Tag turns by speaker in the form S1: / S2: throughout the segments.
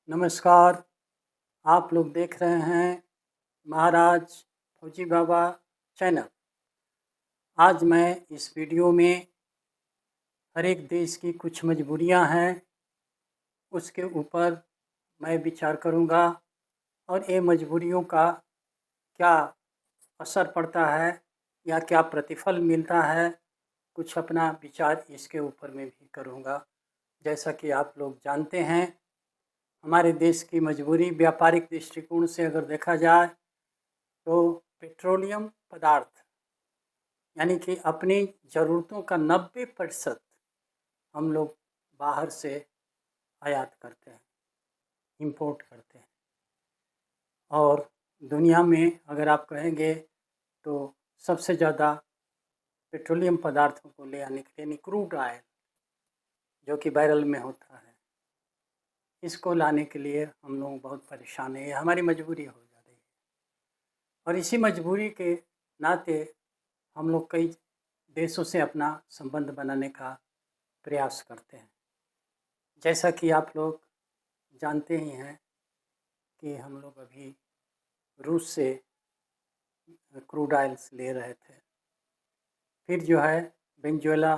S1: नमस्कार। आप लोग देख रहे हैं महाराज फौजी बाबा चैनल। आज मैं इस वीडियो में हर एक देश की कुछ मजबूरियां हैं, उसके ऊपर मैं विचार करूंगा और ये मजबूरियों का क्या असर पड़ता है या क्या प्रतिफल मिलता है, कुछ अपना विचार इसके ऊपर मैं भी करूंगा। जैसा कि आप लोग जानते हैं, हमारे देश की मजबूरी व्यापारिक दृष्टिकोण से अगर देखा जाए तो पेट्रोलियम पदार्थ यानी कि अपनी ज़रूरतों का 90% हम लोग बाहर से आयात करते हैं, इंपोर्ट करते हैं। और दुनिया में अगर आप कहेंगे तो सबसे ज़्यादा पेट्रोलियम पदार्थों को ले आने के लिए यानी क्रूड ऑयल जो कि बैरल में होता है, इसको लाने के लिए हम लोग बहुत परेशान हैं। ये हमारी मजबूरी हो जा रही है और इसी मजबूरी के नाते हम लोग कई देशों से अपना संबंध बनाने का प्रयास करते हैं। जैसा कि आप लोग जानते ही हैं कि हम लोग अभी रूस से क्रूड ऑयल्स ले रहे थे, फिर जो है वेनेजुएला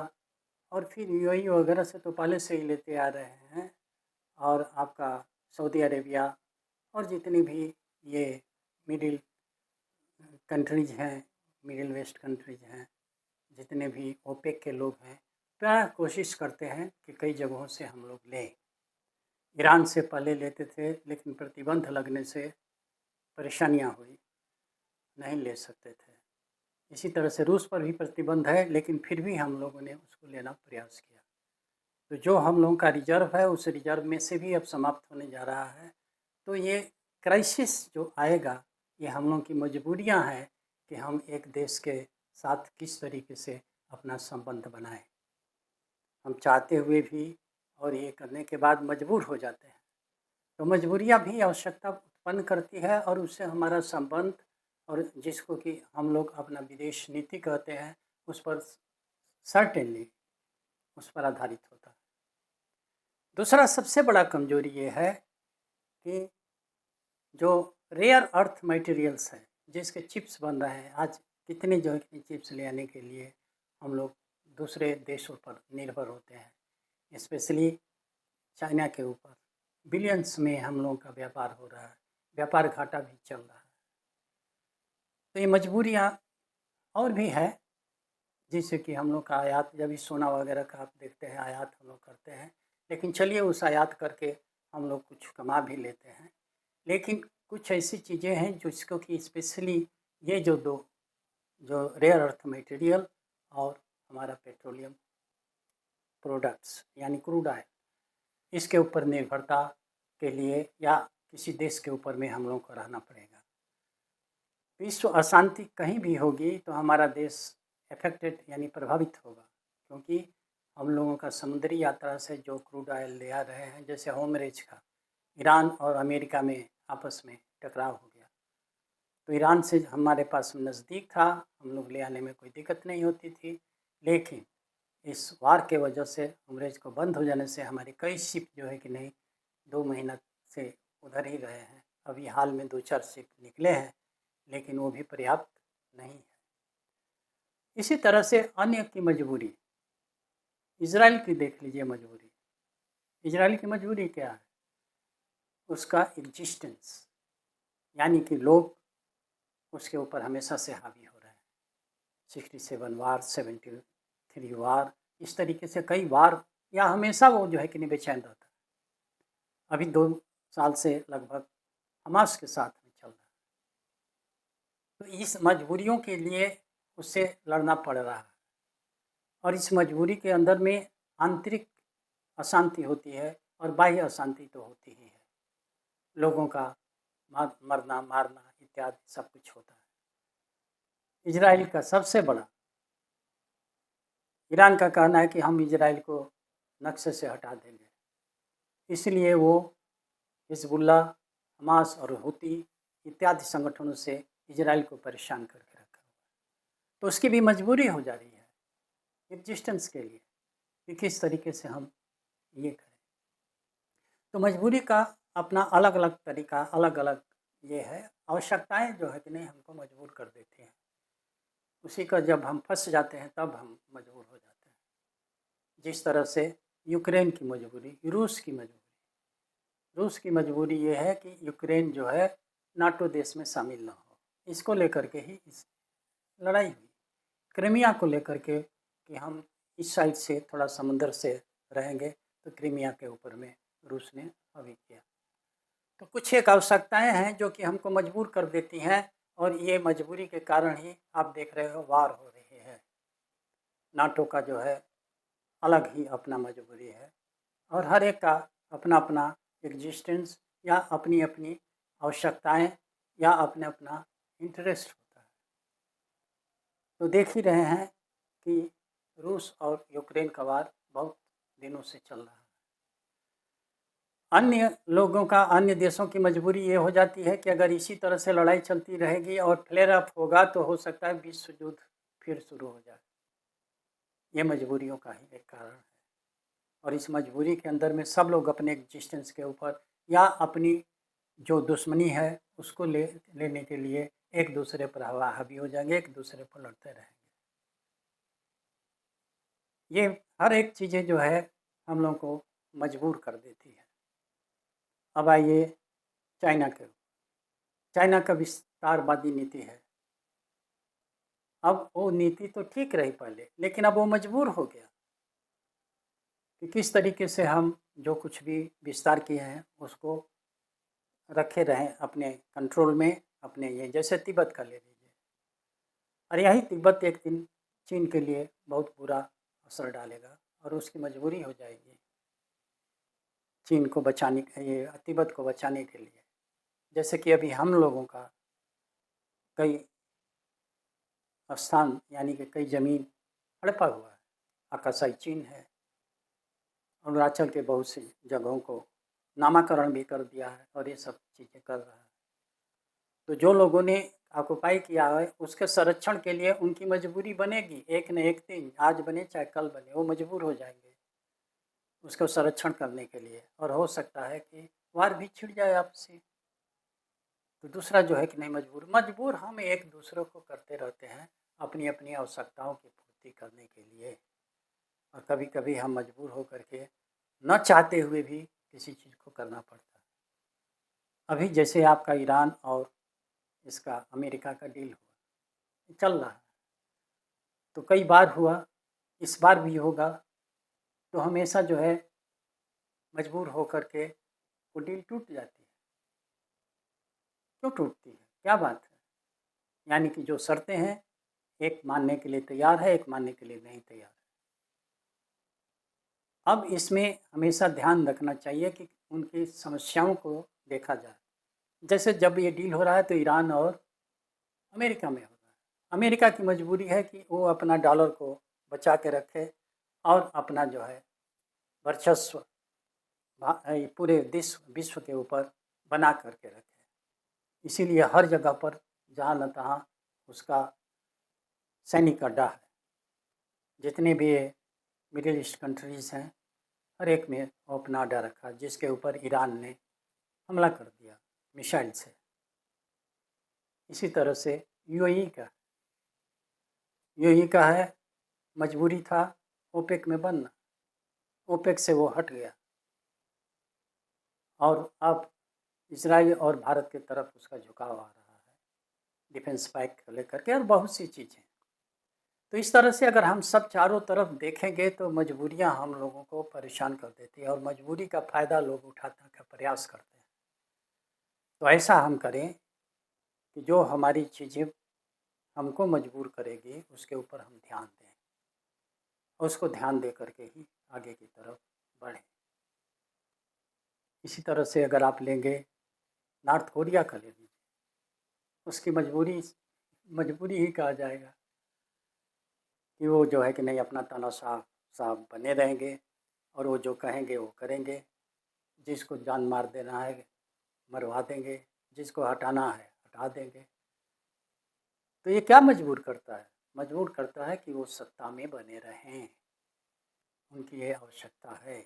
S1: और फिर यूएई वगैरह से तो पहले से ही लेते आ रहे हैं। और आपका सऊदी अरेबिया और जितनी भी ये मिडिल कंट्रीज हैं, मिडिल वेस्ट कंट्रीज हैं, जितने भी ओपेक के लोग हैं, प्राय कोशिश करते हैं कि कई जगहों से हम लोग लें। ईरान से पहले लेते थे लेकिन प्रतिबंध लगने से परेशानियां हुई, नहीं ले सकते थे। इसी तरह से रूस पर भी प्रतिबंध है लेकिन फिर भी हम लोगों ने उसको लेना प्रयास किया। तो जो हम लोगों का रिजर्व है उस रिजर्व में से भी अब समाप्त होने जा रहा है। तो ये क्राइसिस जो आएगा, ये हम लोगों की मजबूरियां हैं कि हम एक देश के साथ किस तरीके से अपना संबंध बनाएं। हम चाहते हुए भी और ये करने के बाद मजबूर हो जाते हैं। तो मजबूरियां भी आवश्यकता उत्पन्न करती है और उससे हमारा संबंध और जिसको कि हम लोग अपना विदेश नीति कहते हैं, उस पर सर्टेनली उस पर आधारित होता है। दूसरा सबसे बड़ा कमजोरी ये है कि जो रेयर अर्थ मटेरियल्स हैं, जिसके चिप्स बन रहे हैं, आज कितने जो है चिप्स ले आने के लिए हम लोग दूसरे देशों पर निर्भर होते हैं, स्पेशली चाइना के ऊपर बिलियंस में हम लोगों का व्यापार हो रहा है, व्यापार घाटा भी चल रहा है। तो ये मजबूरियाँ और भी है, जिससे कि हम लोग का आयात, जब भी सोना वगैरह का आप देखते हैं आयात हम लोग करते हैं, लेकिन चलिए उस आयात करके हम लोग कुछ कमा भी लेते हैं। लेकिन कुछ ऐसी चीज़ें हैं जिसको कि स्पेशली ये जो दो, जो रेयर अर्थ मटेरियल और हमारा पेट्रोलियम प्रोडक्ट्स यानी क्रूड ऑयल, इसके ऊपर निर्भरता के लिए या किसी देश के ऊपर में हम लोगों को रहना पड़ेगा। विश्व अशांति कहीं भी होगी तो हमारा देश अफेक्टेड यानी प्रभावित होगा, क्योंकि हम लोगों का समुद्री यात्रा से जो क्रूड ऑयल ले आ रहे हैं, जैसे होमरेज का ईरान और अमेरिका में आपस में टकराव हो गया, तो ईरान से हमारे पास नज़दीक था, हम लोग ले आने में कोई दिक्कत नहीं होती थी। लेकिन इस वार के वजह से होमरेज को बंद हो जाने से हमारे कई शिप जो है कि नहीं 2 महीना से उधर ही रहे हैं। अभी हाल में 2-4 शिप निकले हैं, लेकिन वो भी पर्याप्त नहीं है। इसी तरह से अन्य की मजबूरी, इजराइल की देख लीजिए मजबूरी। इजराइल की मजबूरी क्या है? उसका एग्जिस्टेंस, यानी कि लोग उसके ऊपर हमेशा से हावी हो रहे हैं। 67 वार, 73 वार, इस तरीके से कई वार, या हमेशा वो जो है कि नहीं बेचैन रहता है। अभी 2 साल से लगभग हमास के साथ में चल रहा है। तो इस मजबूरियों के लिए उससे लड़ना पड़ रहा है और इस मजबूरी के अंदर में आंतरिक अशांति होती है और बाह्य अशांति तो होती ही है। लोगों का मरना मारना इत्यादि सब कुछ होता है। इजराइल का सबसे बड़ा, ईरान का कहना है कि हम इजराइल को नक्शे से हटा देंगे, इसलिए वो हिजबुल्लाह, हमास और हुती इत्यादि संगठनों से इजराइल को परेशान करके रखा हुआ है। तो उसकी भी मजबूरी हो जा रही है एग्जिस्टेंस के लिए कि किस तरीके से हम ये करें। तो मजबूरी का अपना अलग अलग तरीका, अलग अलग ये है, आवश्यकताएं जो है कि नहीं हमको मजबूर कर देती हैं। उसी का जब हम फंस जाते हैं तब हम मजबूर हो जाते हैं। जिस तरह से यूक्रेन की मजबूरी, रूस की मजबूरी ये है कि यूक्रेन जो है नाटो देश में शामिल ना हो। इसको लेकर के ही इस लड़ाई हुई। क्रीमिया को लेकर के कि हम इस साइड से थोड़ा समुंदर से रहेंगे तो क्रीमिया के ऊपर में रूस ने हावी किया। तो कुछ एक आवश्यकताएं हैं जो कि हमको मजबूर कर देती हैं, और ये मजबूरी के कारण ही आप देख रहे हो वार हो रही है। नाटो का जो है अलग ही अपना मजबूरी है, और हर एक का अपना अपना एग्जिस्टेंस या अपनी अपनी आवश्यकताएं या अपना अपना इंटरेस्ट होता है। तो देख ही रहे हैं कि रूस और यूक्रेन का वार बहुत दिनों से चल रहा है। अन्य लोगों का, अन्य देशों की मजबूरी ये हो जाती है कि अगर इसी तरह से लड़ाई चलती रहेगी और फ्लेयर अप होगा तो हो सकता है विश्व युद्ध फिर शुरू हो जाए। ये मजबूरियों का ही एक कारण है, और इस मजबूरी के अंदर में सब लोग अपने एग्जिस्टेंस के ऊपर या अपनी जो दुश्मनी है उसको लेने के लिए एक दूसरे पर हावी हो जाएंगे, एक दूसरे पर लड़ते रहेंगे। ये हर एक चीज़ें जो है हम लोगों को मजबूर कर देती है। अब आइए चाइना का विस्तारवादी नीति है। अब वो नीति तो ठीक रही पहले, लेकिन अब वो मजबूर हो गया कि किस तरीके से हम जो कुछ भी विस्तार किए हैं उसको रखे रहें अपने कंट्रोल में, अपने ये जैसे तिब्बत का ले लीजिए। और यही तिब्बत एक दिन चीन के लिए बहुत बुरा असर डालेगा और उसकी मजबूरी हो जाएगी चीन को बचाने, ये तिब्बत को बचाने के लिए। जैसे कि अभी हम लोगों का कई स्थान यानी कि कई ज़मीन हड़पा हुआ है। आकाशाई चीन है, अरुणाचल के बहुत सी जगहों को नामाकरण भी कर दिया है और ये सब चीज़ें कर रहा है। तो जो लोगों ने ऑक्युपाई किया है उसके संरक्षण के लिए उनकी मजबूरी बनेगी, एक न एक दिन, आज बने चाहे कल बने, वो मजबूर हो जाएंगे उसको संरक्षण करने के लिए। और हो सकता है कि वार भी छिड़ जाए आपसे। तो दूसरा जो है कि नहीं, मजबूर हम एक दूसरे को करते रहते हैं अपनी अपनी आवश्यकताओं की पूर्ति करने के लिए। और कभी कभी हम मजबूर हो करके न चाहते हुए भी किसी चीज़ को करना पड़ता है। अभी जैसे आपका ईरान और इसका अमेरिका का डील हुआ, चल रहा है, तो कई बार हुआ, इस बार भी होगा। तो हमेशा जो है मजबूर हो करके वो डील टूट जाती है। क्यों टूटती है, क्या बात है? यानी कि जो शर्तें हैं, एक मानने के लिए तैयार है, एक मानने के लिए नहीं तैयार है। अब इसमें हमेशा ध्यान रखना चाहिए कि उनकी समस्याओं को देखा जाए। जैसे जब ये डील हो रहा है तो ईरान और अमेरिका में हो रहा है। अमेरिका की मजबूरी है कि वो अपना डॉलर को बचा के रखे और अपना जो है वर्चस्व पूरे विश्व के ऊपर बना करके रखे। इसीलिए हर जगह पर जहाँ न तहाँ उसका सैनिक अड्डा है। जितने भी मिडिल ईस्ट कंट्रीज़ हैं, हर एक में वो अपना अड्डा रखा, जिसके ऊपर ईरान ने हमला कर दिया मिसाइल से। इसी तरह से यूएई का है, मजबूरी था ओपेक में बनना, ओपेक से वो हट गया और अब इजराइल और भारत की तरफ उसका झुकाव आ रहा है डिफेंस पैक को लेकर के और बहुत सी चीज़ें। तो इस तरह से अगर हम सब चारों तरफ देखेंगे तो मजबूरियां हम लोगों को परेशान कर देती है और मजबूरी का फ़ायदा लोग उठाने का प्रयास करते हैं। तो ऐसा हम करें कि जो हमारी चीज़ें हमको मजबूर करेगी उसके ऊपर हम ध्यान दें, उसको ध्यान दे करके ही आगे की तरफ बढ़ें। इसी तरह से अगर आप लेंगे नॉर्थ कोरिया का ले लीजिए, उसकी मजबूरी ही कहा जाएगा कि वो जो है कि नहीं अपना तानाशाह साहब बने रहेंगे और वो जो कहेंगे वो करेंगे। जिसको जान मार देना है मरवा देंगे, जिसको हटाना है हटा देंगे। तो ये क्या मजबूर करता है? मजबूर करता है कि वो सत्ता में बने रहें, उनकी ये आवश्यकता है,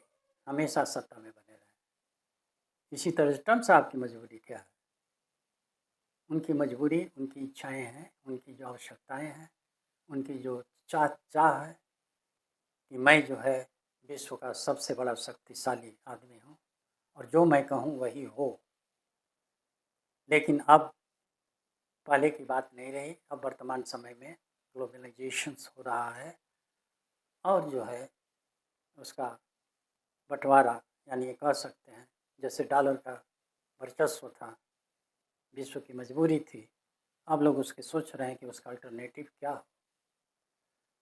S1: हमेशा सत्ता में बने रहें। इसी तरह से ट्रम्प साहब की मजबूरी क्या है? उनकी मजबूरी, उनकी इच्छाएँ हैं, उनकी जो आवश्यकताएँ हैं, उनकी जो चाह है कि मैं जो है विश्व का सबसे बड़ा शक्तिशाली आदमी हूँ और जो मैं कहूँ वही हो। लेकिन अब पहले की बात नहीं रही, अब वर्तमान समय में ग्लोबलाइजेशंस हो रहा है और जो है उसका बँटवारा, यानी ये कह सकते हैं जैसे डॉलर का वर्चस्व था, विश्व की मजबूरी थी, अब लोग उसकी सोच रहे हैं कि उसका अल्टरनेटिव क्या हो।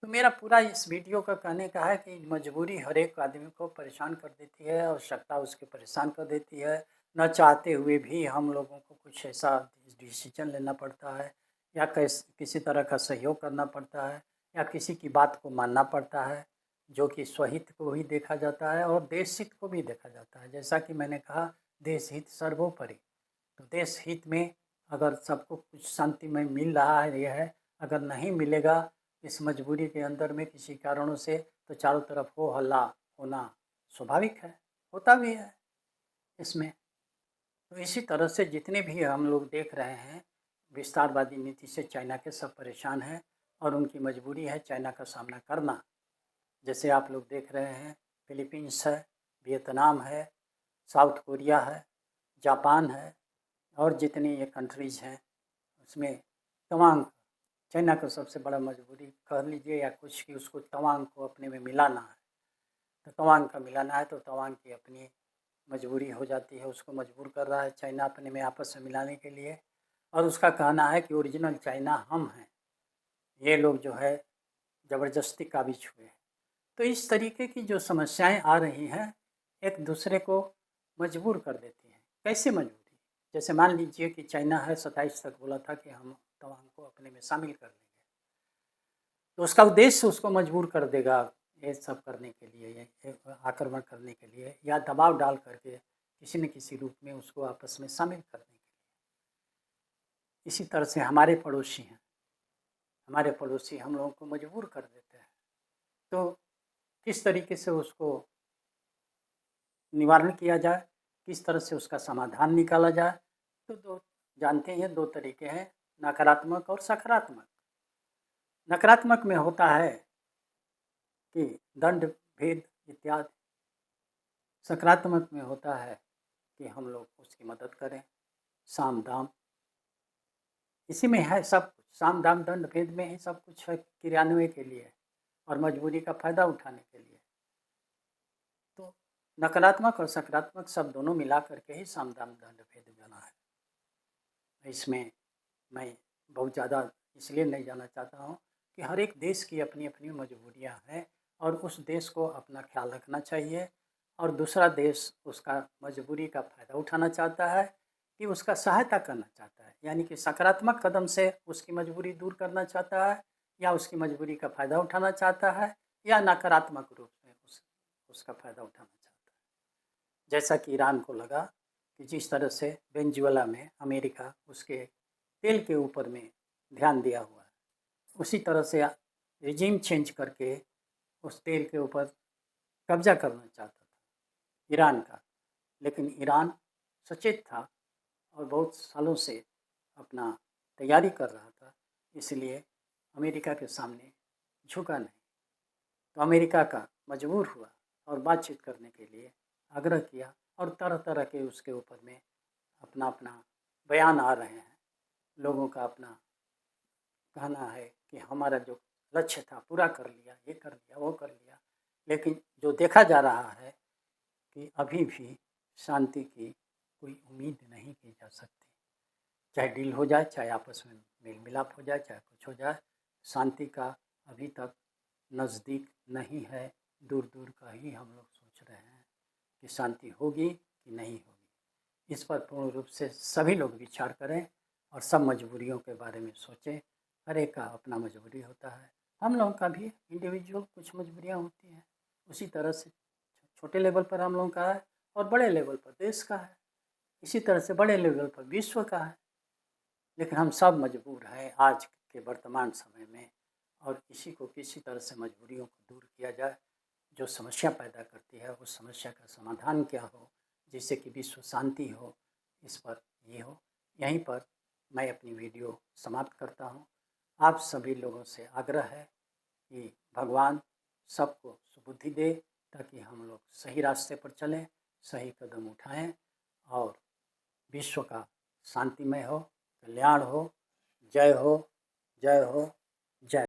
S1: तो मेरा पूरा इस वीडियो का कहने का है कि मजबूरी हर एक आदमी को परेशान कर देती है, आवश्यकता उसके परेशान कर देती है। न चाहते हुए भी हम लोगों को कुछ ऐसा डिसीजन लेना पड़ता है या किसी तरह का सहयोग करना पड़ता है या किसी की बात को मानना पड़ता है, जो कि स्वहित को भी देखा जाता है और देश हित को भी देखा जाता है। जैसा कि मैंने कहा, देश हित सर्वोपरि। तो देश हित में अगर सबको कुछ शांतिमय मिल रहा है, यह है, अगर नहीं मिलेगा इस मजबूरी के अंदर में किसी कारणों से, तो चारों तरफ हो हल्ला होना स्वाभाविक है, होता भी है इसमें। तो इसी तरह से जितने भी हम लोग देख रहे हैं, विस्तारवादी नीति से चाइना के सब परेशान हैं और उनकी मजबूरी है चाइना का सामना करना। जैसे आप लोग देख रहे हैं, फिलीपींस है, वियतनाम है, साउथ कोरिया है, जापान है और जितनी ये कंट्रीज़ हैं उसमें तवांग, चाइना का सबसे बड़ा मजबूरी कह लीजिए या कुछ कि उसको तवांग को अपने में मिलाना है। तो तवांग का मिलाना है तो तवांग की अपनी मजबूरी हो जाती है, उसको मजबूर कर रहा है चाइना अपने में आपस में मिलाने के लिए। और उसका कहना है कि ओरिजिनल चाइना हम हैं, ये लोग जो है ज़बरदस्ती काबिज हुए हैं। तो इस तरीके की जो समस्याएं आ रही हैं, एक दूसरे को मजबूर कर देती हैं। कैसे मजबूरी? जैसे मान लीजिए कि चाइना है 27 तक बोला था कि हम तवांग को अपने में शामिल कर लेंगे, तो उसका उद्देश्य उसको मजबूर कर देगा ये सब करने के लिए, ये आक्रमण करने के लिए या दबाव डाल करके किसी न किसी रूप में उसको आपस में शामिल करने के लिए। इसी तरह से हमारे पड़ोसी हैं, हमारे पड़ोसी हम लोगों को मजबूर कर देते हैं। तो किस तरीके से उसको निवारण किया जाए, किस तरह से उसका समाधान निकाला जाए, तो दो जानते हैं, दो तरीके हैं, नकारात्मक और सकारात्मक। नकारात्मक में होता है कि दंड भेद इत्यादि, सकारात्मक में होता है कि हम लोग उसकी मदद करें, साम दाम, इसी में है सब कुछ, साम दाम दंड भेद में ही सब कुछ है क्रियान्वयन के लिए और मजबूरी का फ़ायदा उठाने के लिए। तो नकारात्मक और सकारात्मक सब दोनों मिला करके ही साम दाम दंड भेद बना है। इसमें मैं बहुत ज़्यादा इसलिए नहीं जाना चाहता हूँ कि हर एक देश की अपनी अपनी मजबूरियाँ हैं और उस देश को अपना ख्याल रखना चाहिए और दूसरा देश उसका मजबूरी का फ़ायदा उठाना चाहता है कि उसका सहायता करना चाहता है, यानी कि सकारात्मक कदम से उसकी मजबूरी दूर करना चाहता है या उसकी मजबूरी का फ़ायदा उठाना चाहता है या नकारात्मक रूप में उसका फ़ायदा उठाना चाहता है। जैसा कि ईरान को लगा कि जिस तरह से वेनेजुएला में अमेरिका उसके तेल के ऊपर में ध्यान दिया हुआ है, उसी तरह से रिजीम चेंज करके उस तेल के ऊपर कब्जा करना चाहता था ईरान का। लेकिन ईरान सचेत था और बहुत सालों से अपना तैयारी कर रहा था, इसलिए अमेरिका के सामने झुका नहीं। तो अमेरिका का मजबूर हुआ और बातचीत करने के लिए आग्रह किया और तरह तरह के उसके ऊपर में अपना अपना बयान आ रहे हैं। लोगों का अपना कहना है कि हमारा जो लक्ष्य था पूरा कर लिया, ये कर लिया, वो कर लिया, लेकिन जो देखा जा रहा है कि अभी भी शांति की कोई उम्मीद नहीं की जा सकती। चाहे डील हो जाए, चाहे आपस में मेल मिलाप हो जाए, चाहे कुछ हो जाए, शांति का अभी तक नज़दीक नहीं है, दूर दूर का ही हम लोग सोच रहे हैं कि शांति होगी कि नहीं होगी। इस पर पूर्ण रूप से सभी लोग विचार करें और सब मजबूरियों के बारे में सोचें। हर एक का अपना मजबूरी होता है, हम लोगों का भी इंडिविजुअल कुछ मजबूरियाँ होती हैं, उसी तरह से छोटे लेवल पर हम लोगों का है और बड़े लेवल पर देश का है, इसी तरह से बड़े लेवल पर विश्व का है। लेकिन हम सब मजबूर हैं आज के वर्तमान समय में और इसी को किसी तरह से मजबूरियों को दूर किया जाए, जो समस्या पैदा करती है उस समस्या का समाधान क्या हो, जिससे कि विश्व शांति हो, इस पर ये हो। यहीं पर मैं अपनी वीडियो समाप्त करता हूँ। आप सभी लोगों से आग्रह है कि भगवान सबको सुबुद्धि दे, ताकि हम लोग सही रास्ते पर चलें, सही कदम उठाएं और विश्व का शांतिमय हो, कल्याण हो। जय हो, जय हो, जय।